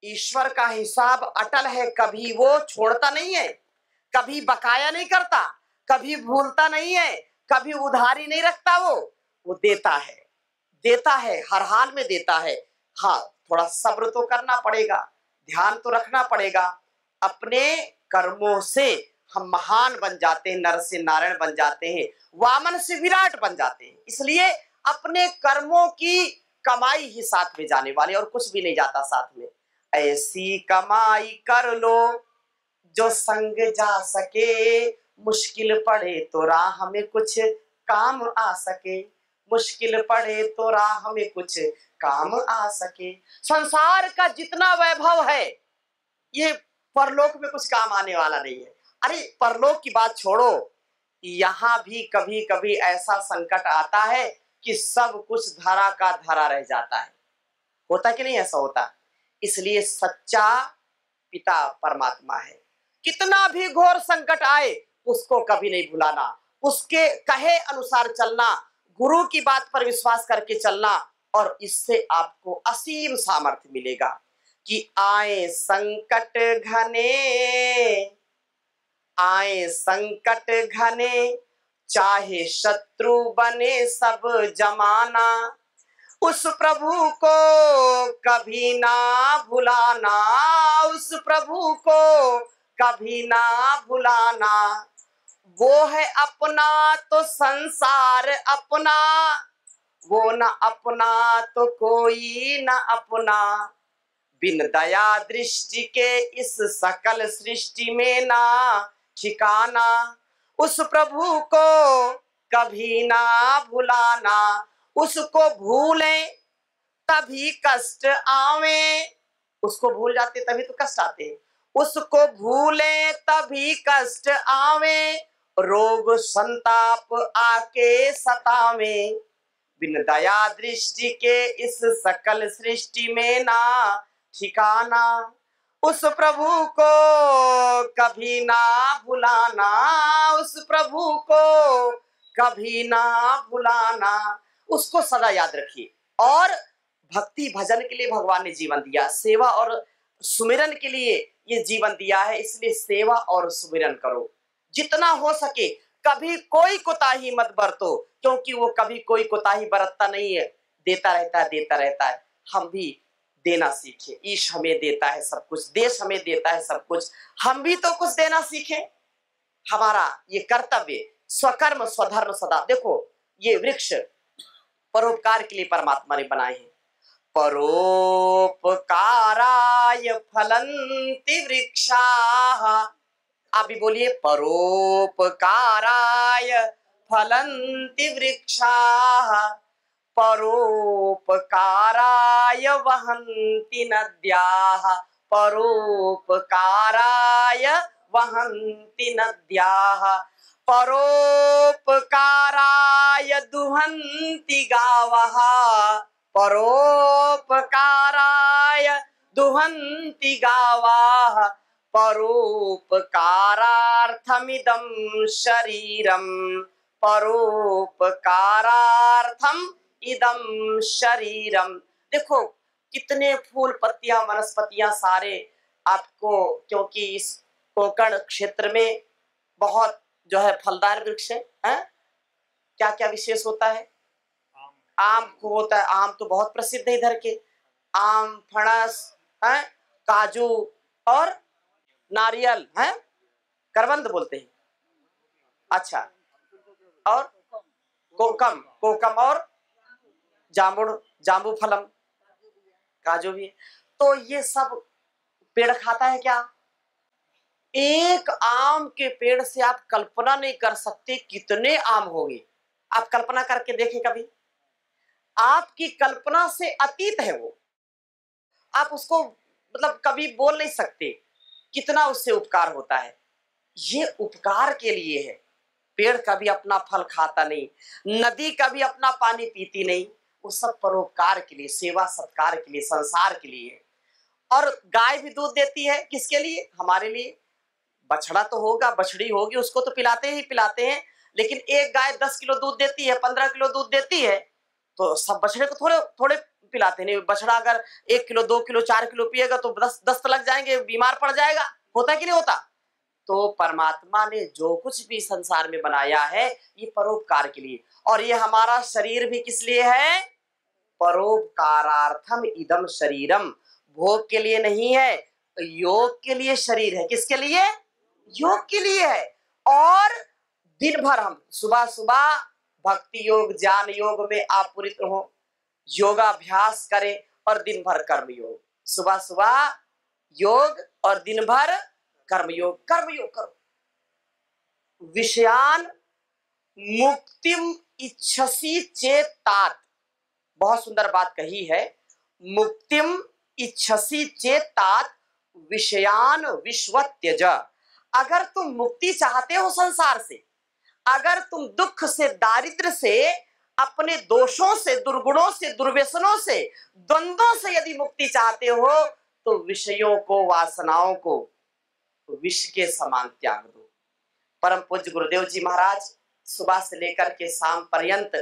ईश्वर का हिसाब अटल है, कभी वो छोड़ता नहीं है, कभी बकाया नहीं करता, कभी भूलता नहीं है, कभी उधारी नहीं रखता। वो देता है, देता है, हर हाल में देता है। हाँ, थोड़ा सब्र तो करना पड़ेगा, ध्यान तो रखना पड़ेगा। अपने कर्मों से हम महान बन जाते हैं, नर से नारायण बन जाते हैं, वामन से विराट बन जाते हैं। इसलिए अपने कर्मों की कमाई ही साथ में जाने वाली, और कुछ भी नहीं जाता साथ में। ऐसी कमाई कर लो जो संग जा सके, मुश्किल पड़े तो राह में कुछ काम आ सके, मुश्किल पड़े तो राह में कुछ काम आ सके। संसार का जितना वैभव है ये परलोक में कुछ काम आने वाला नहीं है। अरे परलोक की बात छोड़ो, यहाँ भी कभी कभी ऐसा संकट आता है कि सब कुछ धरा का धरा रह जाता है। होता कि नहीं ऐसा होता? इसलिए सच्चा पिता परमात्मा है। कितना भी घोर संकट आए उसको कभी नहीं भुलाना, उसके कहे अनुसार चलना, गुरु की बात पर विश्वास करके चलना, और इससे आपको असीम सामर्थ्य मिलेगा। कि आए संकट घने, आए संकट घने, चाहे शत्रु बने सब जमाना, उस प्रभु को कभी ना भुलाना, उस प्रभु को कभी ना भुलाना। वो है अपना तो संसार अपना, वो न अपना तो कोई न अपना, बिन दया दृष्टि के इस सकल सृष्टि में ना ठिकाना, उस प्रभु को कभी ना भुलाना। उसको भूलें तभी कष्ट आवे, उसको भूल जाते तभी तो कष्ट आते हैं। उसको भूलें तभी कष्ट आवे, रोग संताप आके सतावे, बिन दया दृष्टि के इस सकल सृष्टि में ना ठिकाना, उस प्रभु को कभी ना भुलाना, उस प्रभु को कभी ना भुलाना। उसको सदा याद रखिए। और भक्ति भजन के लिए भगवान ने जीवन दिया, सेवा और सुमिरन के लिए ये जीवन दिया है। इसलिए सेवा और सुमिरन करो जितना हो सके। कभी कोई कोताही मत बरतो, क्योंकि वो कभी कोई कोताही बरतता नहीं है, देता रहता है, देता रहता है। हम भी देना सीखे। ईश हमें देता है सब कुछ, देश हमें देता है सब कुछ, हम भी तो कुछ देना सीखें। हमारा ये कर्तव्य, स्वकर्म स्वधर्म सदा। देखो ये वृक्ष परोपकार के लिए परमात्मा ने बनाए हैं। परोपकाराय फलन्ति वृक्षाः। आप भी बोलिए, परोपकाराय फलन्ति वृक्षाः, परोपकाराय वहन्ति नद्याः, परोपकाराय वहन्ति नद्याः, परोपकाराय दुहन्ति गावः, परोपकाराय दुहन्ति गावः, परोपकारार्थमिदं शरीरं, परोपकारार्थम इदं शरीरम। देखो कितने फूल पत्तियां वनस्पतियां सारे आपको, क्योंकि इस कोकण क्षेत्र में बहुत जो है फलदार वृक्ष है। क्या क्या विशेष होता है? आम को होता है, आम तो बहुत प्रसिद्ध है इधर के। आम, फणस, काजू और नारियल है, करवंद बोलते हैं। अच्छा, और कोकम, कोकम और जामुन, जाम्बू फलम, काजू भी। तो ये सब पेड़ खाता है क्या? एक आम के पेड़ से आप कल्पना नहीं कर सकते कितने आम होंगे। आप कल्पना करके देखें कभी, आपकी कल्पना से अतीत है वो। आप उसको मतलब कभी बोल नहीं सकते कितना उससे उपकार होता है। ये उपकार के लिए है। पेड़ कभी अपना फल खाता नहीं, नदी कभी अपना पानी पीती नहीं, वो सब परोपकार के लिए, सेवा सत्कार के लिए, संसार के लिए। और गाय भी दूध देती है, किसके लिए? हमारे लिए। बछड़ा तो होगा, बछड़ी होगी, उसको तो पिलाते ही पिलाते हैं, लेकिन एक गाय 10 किलो दूध देती है, 15 किलो दूध देती है, तो सब बछड़े को थोड़े थोड़े पिलाते नहीं। बछड़ा अगर 1 किलो 2 किलो 4 किलो पिएगा तो दस्त लग जाएंगे, बीमार पड़ जाएगा। होता है कि नहीं होता? तो परमात्मा ने जो कुछ भी संसार में बनाया है ये परोपकार के लिए, और ये हमारा शरीर भी किस लिए है? परोपकारार्थम इदम शरीरम। भोग के लिए नहीं है, योग के लिए शरीर है। किसके लिए? योग के लिए है। और दिन भर हम सुबह सुबह भक्ति योग ज्ञान योग में आप पूरित हो, योगाभ्यास करें और दिन भर कर्म योग। सुबह सुबह योग और दिन भर कर्म योग करो। विषयान मुक्तिम इच्छसि चेतात। बहुत सुंदर बात कही है। मुक्तिम इच्छसि चेतात विषयान विश्वत्यज। अगर तुम मुक्ति चाहते हो संसार से, अगर तुम दुख से, दारिद्र्य से, अपने दोषों से, दुर्गुणों से, दुर्व्यसनों से, द्वंद्वों से यदि मुक्ति चाहते हो तो विषयों को, वासनाओं को विष के समान त्याग दो। परम पूज्य गुरुदेव जी महाराज सुबह से लेकर के शाम पर्यंत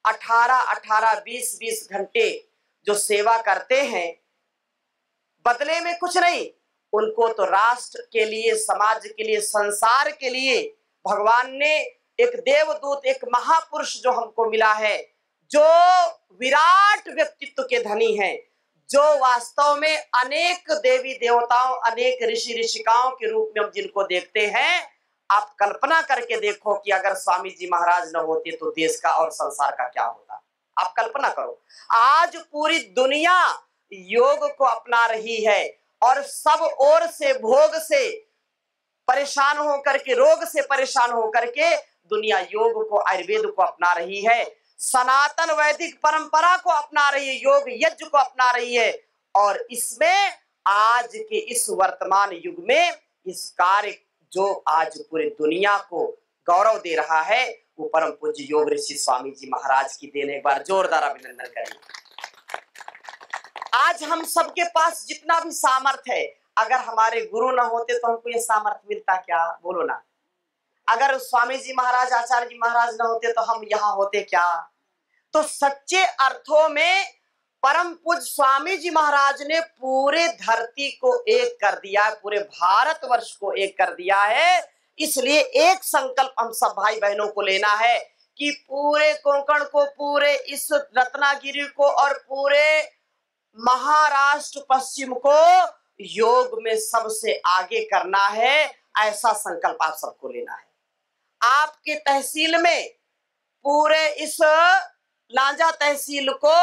18-18, 20-20 घंटे जो सेवा करते हैं, बदले में कुछ नहीं। उनको तो राष्ट्र के लिए, समाज के लिए, संसार के लिए भगवान ने एक देवदूत, एक महापुरुष जो हमको मिला है, जो विराट व्यक्तित्व के धनी हैं, जो वास्तव में अनेक देवी देवताओं, अनेक ऋषि ऋषिकाओं के रूप में हम जिनको देखते हैं। आप कल्पना करके देखो कि अगर स्वामी जी महाराज न होते तो देश का और संसार का क्या होता। आप कल्पना करो। आज पूरी दुनिया योग को अपना रही है और सब ओर से भोग से परेशान होकर के, रोग से परेशान होकर के दुनिया योग को, आयुर्वेद को अपना रही है, सनातन वैदिक परंपरा को अपना रही है, योग यज्ञ को अपना रही है। और इसमें आज के इस वर्तमान युग में इस कार्य जो आज पूरी दुनिया को गौरव दे रहा है वो परम पूज्य योग ऋषि स्वामी जी महाराज की देन। एक बार जोरदार अभिनंदन करें। आज हम सबके पास जितना भी सामर्थ्य है, अगर हमारे गुरु ना होते तो हमको ये सामर्थ्य मिलता क्या? बोलो ना। अगर स्वामी जी महाराज, आचार्य जी महाराज ना होते तो हम यहाँ होते क्या? तो सच्चे अर्थों में परम पूज्य स्वामी जी महाराज ने पूरे धरती को एक कर दिया है, पूरे भारतवर्ष को एक कर दिया है। इसलिए एक संकल्प हम सब भाई बहनों को लेना है कि पूरे कोंकण को, पूरे इस रत्नागिरी को और पूरे महाराष्ट्र पश्चिम को योग में सबसे आगे करना है। ऐसा संकल्प आप सबको लेना है। आपके तहसील में, पूरे इस लांजा तहसील को,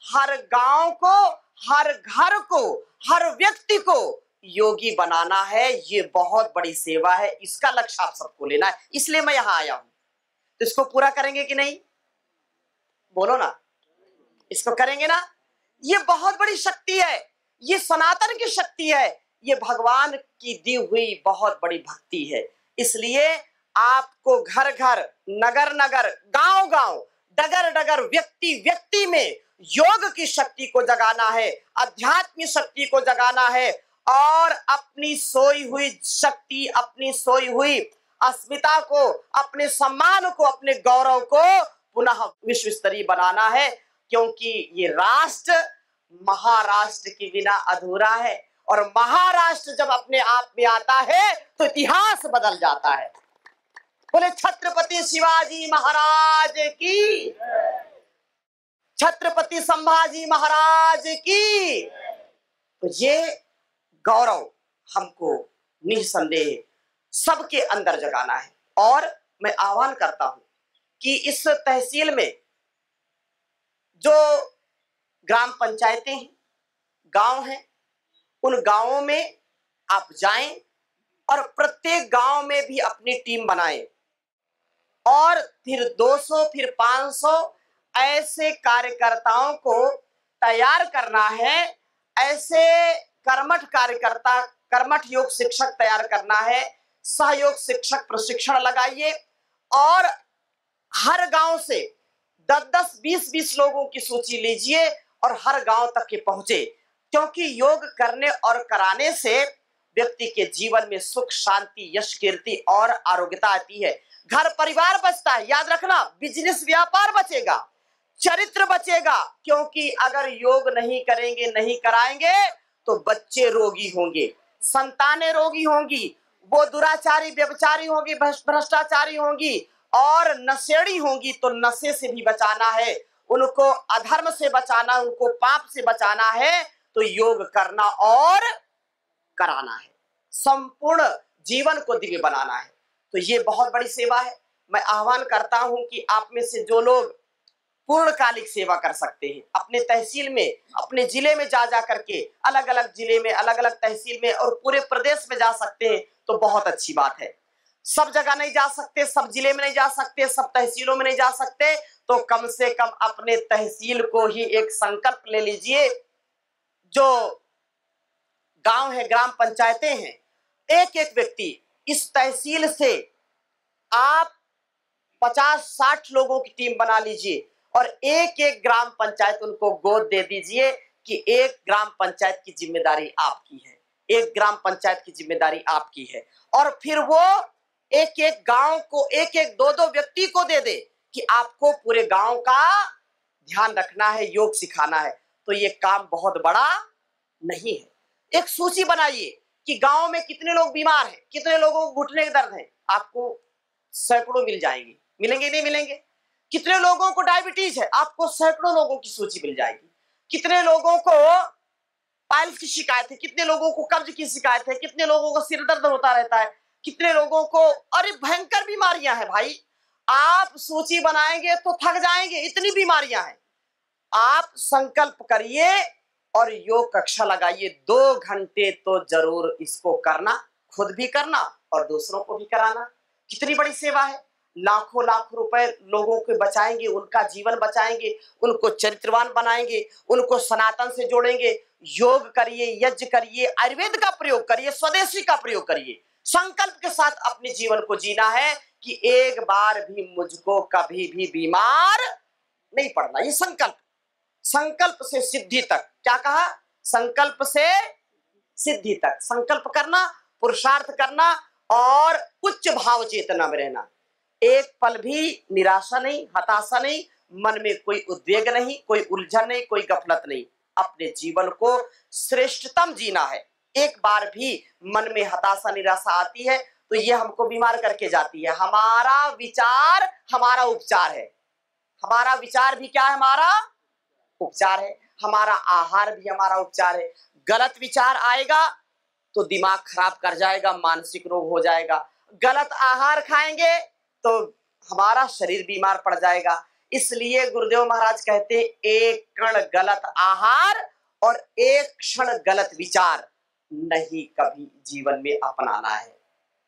हर गांव को, हर घर को, हर व्यक्ति को योगी बनाना है। ये बहुत बड़ी सेवा है, इसका लक्ष्य आप सबको लेना है। इसलिए मैं यहां आया हूं। तो इसको पूरा करेंगे कि नहीं? बोलो ना। इसको करेंगे ना? ये बहुत बड़ी शक्ति है, ये सनातन की शक्ति है, ये भगवान की दी हुई बहुत बड़ी भक्ति है। इसलिए आपको घर घर, नगर नगर, गांव गांव, डगर डगर, व्यक्ति व्यक्ति में योग की शक्ति को जगाना है, आध्यात्मिक शक्ति को जगाना है और अपनी सोई हुई शक्ति, अपनी सोई हुई अस्मिता को, अपने सम्मान को, अपने गौरव को पुनः विश्व स्तरीय बनाना है। क्योंकि ये राष्ट्र महाराष्ट्र के बिना अधूरा है और महाराष्ट्र जब अपने आप में आता है तो इतिहास बदल जाता है। बोले छत्रपति शिवाजी महाराज की, छत्रपति संभाजी महाराज की। तो ये गौरव हमको निसंदेह सबके अंदर जगाना है। और मैं आह्वान करता हूं कि इस तहसील में जो ग्राम पंचायतें हैं, गांव हैं, उन गांवों में आप जाएं और प्रत्येक गांव में भी अपनी टीम बनाएं और फिर 200, फिर 500 ऐसे कार्यकर्ताओं को तैयार करना है। ऐसे कर्मठ कार्यकर्ता, कर्मठ योग शिक्षक तैयार करना है। सहयोग शिक्षक प्रशिक्षण लगाइए और हर गांव से 10-10, 20-20 लोगों की सूची लीजिए और हर गांव तक के पहुंचे। क्योंकि योग करने और कराने से व्यक्ति के जीवन में सुख, शांति, यश, कीर्ति और आरोग्यता आती है। घर परिवार बचता है। याद रखना, बिजनेस व्यापार बचेगा, चरित्र बचेगा। क्योंकि अगर योग नहीं करेंगे, नहीं कराएंगे तो बच्चे रोगी होंगे, संतानें रोगी होंगी, वो दुराचारी व्यभिचारी होंगी, भ्रष्टाचारी होंगी और नशेड़ी होंगी। तो नशे से भी बचाना है उनको, अधर्म से बचाना, उनको पाप से बचाना है तो योग करना और कराना है, संपूर्ण जीवन को दिव्य बनाना है। तो ये बहुत बड़ी सेवा है। मैं आह्वान करता हूं कि आप में से जो लोग पूर्णकालिक सेवा कर सकते हैं, अपने तहसील में, अपने जिले में जा करके, अलग अलग जिले में, अलग अलग तहसील में और पूरे प्रदेश में जा सकते हैं तो बहुत अच्छी बात है। सब जगह नहीं जा सकते, सब जिले में नहीं जा सकते, सब तहसीलों में नहीं जा सकते, तो कम से कम अपने तहसील को ही एक संकल्प ले लीजिए। जो गांव है, ग्राम पंचायतें हैं, एक एक व्यक्ति इस तहसील से आप 50-60 लोगों की टीम बना लीजिए और एक एक ग्राम पंचायत उनको गोद दे दीजिए कि एक ग्राम पंचायत की जिम्मेदारी आपकी है, एक ग्राम पंचायत की जिम्मेदारी आपकी है। और फिर वो एक एक गांव को, एक एक दो दो व्यक्ति को दे दे कि आपको पूरे गांव का ध्यान रखना है, योग सिखाना है। तो ये काम बहुत बड़ा नहीं है। एक सूची बनाइए कि गांव में कितने लोग बीमार हैं, कितने लोगों को घुटने के दर्द है, आपको सैकड़ों मिल जाएंगे, मिलेंगे नहीं मिलेंगे? कितने लोगों को डायबिटीज है, आपको सैकड़ों लोगों की सूची मिल जाएगी। कितने लोगों को पाइल्स की शिकायत है, कितने लोगों को कब्ज की शिकायत है, कितने लोगों को सिर दर्द होता रहता है, कितने लोगों को, अरे भयंकर बीमारियां हैं भाई। आप सूची बनाएंगे तो थक जाएंगे, इतनी बीमारियां हैं। आप संकल्प करिए और योग कक्षा लगाइए, 2 घंटे तो जरूर इसको करना, खुद भी करना और दूसरों को भी कराना। कितनी बड़ी सेवा है। लाखों लाख रुपए लोगों को बचाएंगे, उनका जीवन बचाएंगे, उनको चरित्रवान बनाएंगे, उनको सनातन से जोड़ेंगे। योग करिए, यज्ञ करिए, आयुर्वेद का प्रयोग करिए, स्वदेशी का प्रयोग करिए। संकल्प के साथ अपने जीवन को जीना है कि एक बार भी मुझको कभी भी बीमार नहीं पड़ना। ये संकल्प, संकल्प से सिद्धि तक, क्या कहा? संकल्प से सिद्धि तक संकल्प करना, पुरुषार्थ करना और उच्च भाव चेतना में रहना। एक पल भी निराशा नहीं, हताशा नहीं, मन में कोई उद्वेग नहीं, कोई उलझन नहीं, कोई गफलत नहीं। अपने जीवन को श्रेष्ठतम जीना है। एक बार भी मन में हताशा निराशा आती है तो ये हमको बीमार करके जाती है। हमारा विचार हमारा उपचार है। हमारा विचार भी क्या है? हमारा उपचार है। हमारा आहार भी हमारा उपचार है। गलत विचार आएगा तो दिमाग खराब कर जाएगा, मानसिक रोग हो जाएगा। गलत आहार खाएंगे तो हमारा शरीर बीमार पड़ जाएगा। इसलिए गुरुदेव महाराज कहते हैं, एक कण गलत आहार और एक क्षण गलत विचार नहीं कभी जीवन में अपनाना है।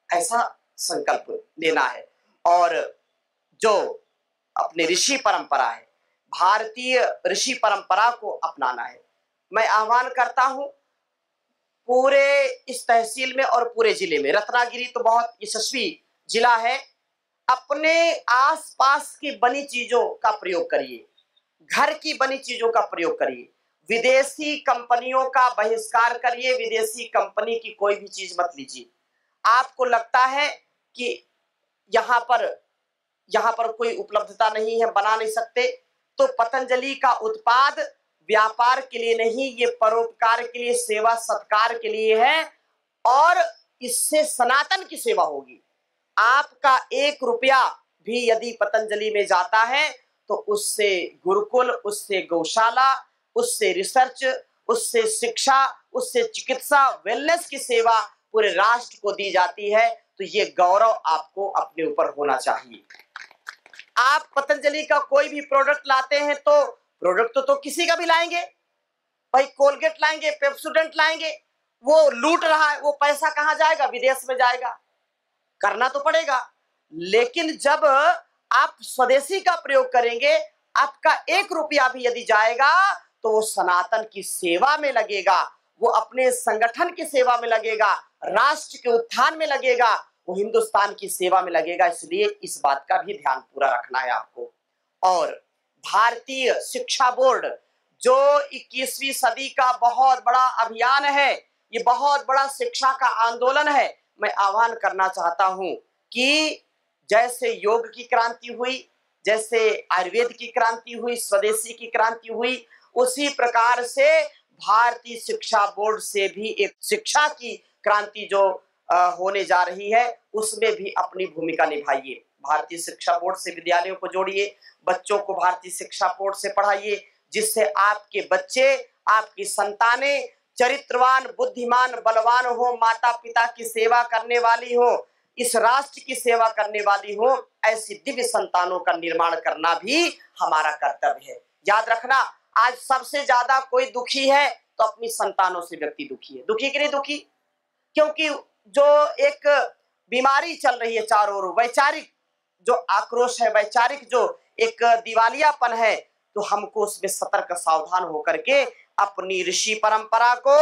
ऐसा संकल्प लेना है। और जो अपने ऋषि परंपरा है, भारतीय ऋषि परंपरा को अपनाना है। मैं आह्वान करता हूं पूरे इस तहसील में और पूरे जिले में, रत्नागिरी तो बहुत यशस्वी जिला है, अपने आसपास की बनी चीजों का प्रयोग करिए, घर की बनी चीजों का प्रयोग करिए, विदेशी कंपनियों का बहिष्कार करिए, विदेशी कंपनी की कोई भी चीज मत लीजिए। आपको लगता है कि यहाँ पर कोई उपलब्धता नहीं है, बना नहीं सकते, तो पतंजलि का उत्पाद व्यापार के लिए नहीं, ये परोपकार के लिए, सेवा सत्कार के लिए है और इससे सनातन की सेवा होगी। आपका 1 रुपया भी यदि पतंजलि में जाता है तो उससे गुरुकुल, उससे गौशाला, उससे रिसर्च, उससे शिक्षा, उससे चिकित्सा, वेलनेस की सेवा पूरे राष्ट्र को दी जाती है। तो ये गौरव आपको अपने ऊपर होना चाहिए। आप पतंजलि का कोई भी प्रोडक्ट लाते हैं तो प्रोडक्ट तो किसी का भी लाएंगे भाई, कोलगेट लाएंगे, पेप्सोडेंट लाएंगे, वो लूट रहा है, वो पैसा कहां जाएगा? विदेश में जाएगा। करना तो पड़ेगा, लेकिन जब आप स्वदेशी का प्रयोग करेंगे, आपका 1 रुपया भी यदि जाएगा तो वो सनातन की सेवा में लगेगा, वो अपने संगठन की सेवा में लगेगा, राष्ट्र के उत्थान में लगेगा, वो हिंदुस्तान की सेवा में लगेगा। इसलिए इस बात का भी ध्यान पूरा रखना है आपको। और भारतीय शिक्षा बोर्ड जो 21वीं सदी का बहुत बड़ा अभियान है, ये बहुत बड़ा शिक्षा का आंदोलन है, मैं आह्वान करना चाहता हूं कि जैसे योग की क्रांति हुई, जैसे आयुर्वेद की क्रांति हुई, स्वदेशी की क्रांति हुई, उसी प्रकार से भारतीय शिक्षा बोर्ड से भी एक शिक्षा की क्रांति जो होने जा रही है, उसमें भी अपनी भूमिका निभाइए। भारतीय शिक्षा बोर्ड से विद्यालयों को जोड़िए, बच्चों को भारतीय शिक्षा बोर्ड से पढ़ाइए, जिससे आपके बच्चे, आपकी संतानें चरित्रवान, बुद्धिमान, बलवान हो, माता पिता की सेवा करने वाली हो, इस राष्ट्र की सेवा करने वाली हो। ऐसी दिव्य संतानों का निर्माण करना भी हमारा कर्तव्य है। याद रखना, आज सबसे ज्यादा कोई दुखी है तो अपनी संतानों से व्यक्ति दुखी है। दुखी कि नहीं दुखी? क्योंकि जो एक बीमारी चल रही है चारों ओर, वैचारिक जो आक्रोश है, वैचारिक जो एक दिवालियापन है, तो हमको उसमें सतर्क सावधान होकर के अपनी ऋषि परंपरा को,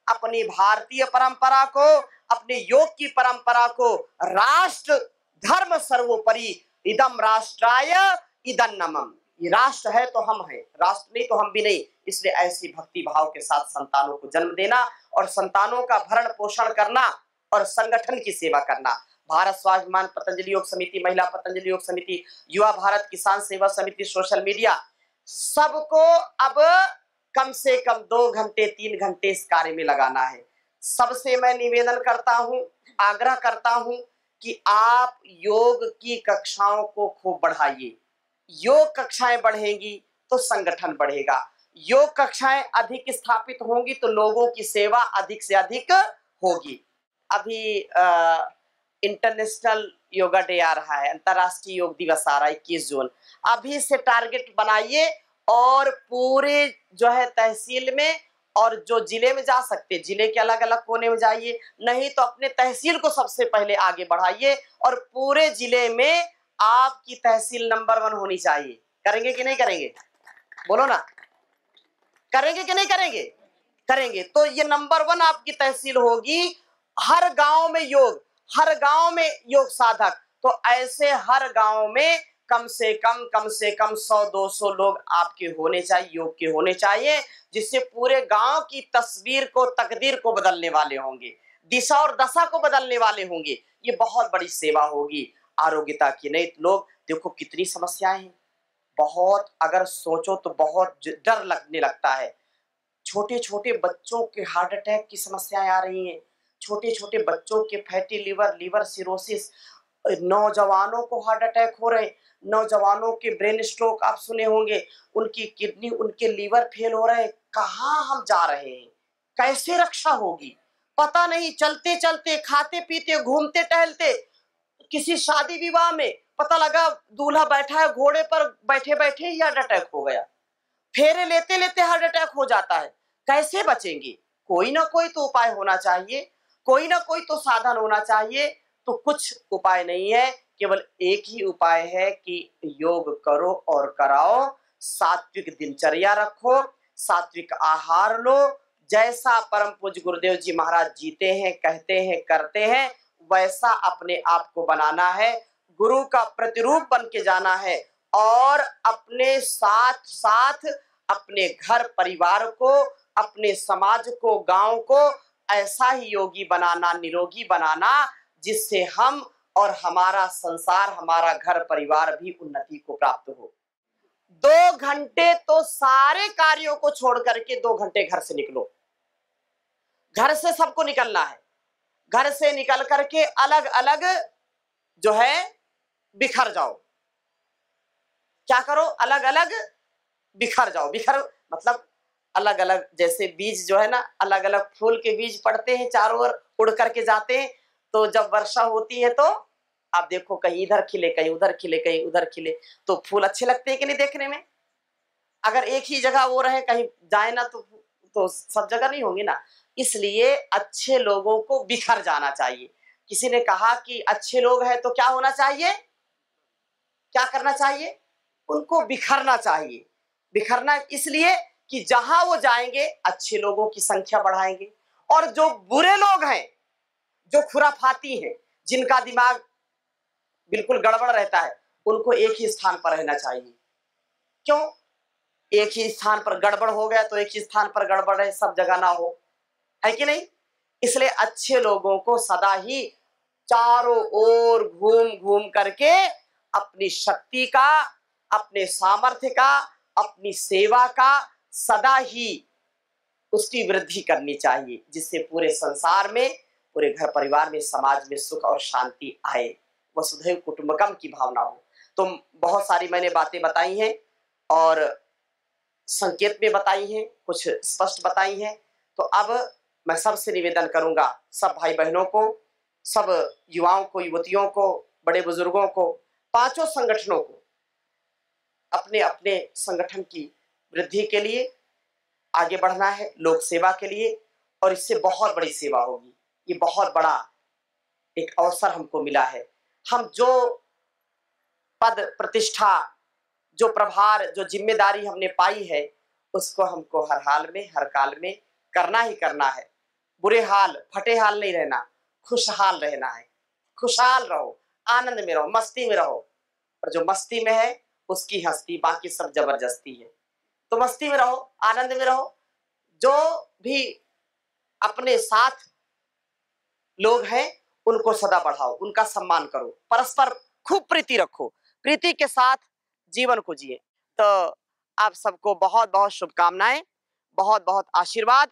अपनी भारतीय परंपरा को, अपने योग की परंपरा को, राष्ट्र धर्म सर्वोपरि, इदम राष्ट्राय इदन्नमम, ये राष्ट्र है तो हम हैं, राष्ट्र नहीं तो हम भी नहीं। इसलिए ऐसी भक्ति भाव के साथ संतानों को जन्म देना और संतानों का भरण पोषण करना और संगठन की सेवा करना। भारत स्वाभिमान पतंजलि योग समिति, महिला पतंजलि योग समिति, युवा भारत किसान सेवा समिति, सोशल मीडिया, सबको अब कम से कम 2 घंटे 3 घंटे इस कार्य में लगाना है। सबसे मैं निवेदन करता हूं, आग्रह करता हूं कि आप योग की कक्षाओं को खूब बढ़ाइए। योग कक्षाएं बढ़ेंगी तो संगठन बढ़ेगा, योग कक्षाएं अधिक स्थापित होंगी तो लोगों की सेवा अधिक से अधिक होगी। अभी इंटरनेशनल योगा डे आ रहा है, अंतर्राष्ट्रीय योग दिवस आ रहा है 21 जून। अभी से टारगेट बनाइए और पूरे जो है तहसील में और जो जिले में जा सकते, जिले के अलग अलग कोने में जाइए, नहीं तो अपने तहसील को सबसे पहले आगे बढ़ाइए और पूरे जिले में आपकी तहसील नंबर 1 होनी चाहिए। करेंगे कि नहीं करेंगे? बोलो ना, करेंगे कि नहीं करेंगे? करेंगे तो ये नंबर 1 आपकी तहसील होगी। हर गांव में योग, हर गांव में योग साधक, तो ऐसे हर गांव में कम से कम 100-200 लोग आपके होने चाहिए, योग के होने चाहिए, जिससे पूरे गांव की तस्वीर को, तकदीर को बदलने वाले होंगे, दिशा और दशा को बदलने वाले होंगे। ये बहुत बड़ी सेवा होगी आरोग्यता की। नहीं तो लोग देखो कितनी समस्याएं हैं, बहुत अगर सोचो तो बहुत डर लगने लगता है। छोटे छोटे बच्चों के हार्ट अटैक की समस्याएं आ रही हैं, छोटे छोटे बच्चों के फैटी लिवर, लिवर सिरोसिस, नौजवानों को हार्ट अटैक हो रहे, नौजवानों के ब्रेन स्ट्रोक आप सुने होंगे, उनकी किडनी, उनके लीवर फेल हो रहे। कहाँ हम जा रहे हैं? कैसे रक्षा होगी? पता नहीं। चलते चलते, खाते पीते, घूमते टहलते, किसी शादी विवाह में पता लगा दूल्हा बैठा है घोड़े पर, बैठे बैठे ही हार्ट अटैक हो गया, फेरे लेते लेते हार्ट अटैक हो जाता है। कैसे बचेंगे? कोई ना कोई तो उपाय होना चाहिए, कोई ना कोई तो साधन होना चाहिए। तो कुछ उपाय नहीं है, केवल एक ही उपाय है कि योग करो और कराओ, सात्विक दिनचर्या रखो, सात्विक आहार लो। जैसा परम पूज्य गुरुदेव जी महाराज जीते हैं, कहते हैं, करते हैं, वैसा अपने आप को बनाना है, गुरु का प्रतिरूप बन के जाना है और अपने साथ साथ अपने घर परिवार को, अपने समाज को, गांव को ऐसा ही योगी बनाना, निरोगी बनाना, जिससे हम और हमारा संसार, हमारा घर परिवार भी उन्नति को प्राप्त हो। 2 घंटे तो सारे कार्यों को छोड़ करके 2 घंटे घर से निकलो। घर से सबको निकलना है, घर से निकल करके अलग अलग जो है बिखर जाओ। क्या करो? अलग अलग बिखर जाओ। बिखर मतलब अलग अलग, जैसे बीज जो है ना, अलग अलग फूल के बीज पड़ते हैं, चारों ओर उड़ करके जाते हैं, तो जब वर्षा होती है तो आप देखो कहीं इधर खिले, कहीं उधर खिले, कहीं उधर खिले, तो फूल अच्छे लगते हैं कि नहीं देखने में? अगर एक ही जगह वो रहे, कहीं जाए ना तो सब जगह नहीं होंगे ना। इसलिए अच्छे लोगों को बिखर जाना चाहिए। किसी ने कहा कि अच्छे लोग हैं तो क्या होना चाहिए, क्या करना चाहिए? उनको बिखरना चाहिए। बिखरना इसलिए कि जहां वो जाएंगे अच्छे लोगों की संख्या बढ़ाएंगे, और जो बुरे लोग हैं, जो खुराफाती हैं, जिनका दिमाग बिल्कुल गड़बड़ रहता है, उनको एक ही स्थान पर रहना चाहिए। क्यों? एक ही स्थान पर गड़बड़ हो गया तो एक ही स्थान पर गड़बड़ रहे, सब जगह ना हो, है कि नहीं? इसलिए अच्छे लोगों को सदा ही चारों ओर घूम घूम करके अपनी शक्ति का, अपने सामर्थ्य का, अपनी सेवा का सदा ही उसकी वृद्धि करनी चाहिए, जिससे पूरे संसार में, पूरे घर परिवार में, समाज में सुख और शांति आए, वसुधैव कुटुंबकम की भावना हो। तो बहुत सारी मैंने बातें बताई हैं और संकेत में बताई हैं, कुछ स्पष्ट बताई हैं। तो अब मैं सबसे निवेदन करूंगा, सब भाई बहनों को, सब युवाओं को, युवतियों को, बड़े बुजुर्गों को, पांचों संगठनों को अपने अपने संगठन की वृद्धि के लिए आगे बढ़ना है, लोक सेवा के लिए, और इससे बहुत बड़ी सेवा होगी। ये बहुत बड़ा एक अवसर हमको मिला है। हम जो पद प्रतिष्ठा, जो प्रभार, जो जिम्मेदारी हमने पाई है, उसको हमको हर हाल में, हर काल में करना ही करना है। बुरे हाल, फटे हाल नहीं रहना, खुशहाल रहना है। खुशहाल रहो, आनंद में रहो, मस्ती में रहो। और जो मस्ती में है उसकी हस्ती, बाकी सब जबरदस्ती है। तो मस्ती में रहो, आनंद में रहो। जो भी अपने साथ लोग हैं उनको सदा बढ़ाओ, उनका सम्मान करो, परस्पर खूब प्रीति रखो, प्रीति के साथ जीवन को जिए। तो आप सबको बहुत बहुत शुभकामनाएं, बहुत बहुत आशीर्वाद।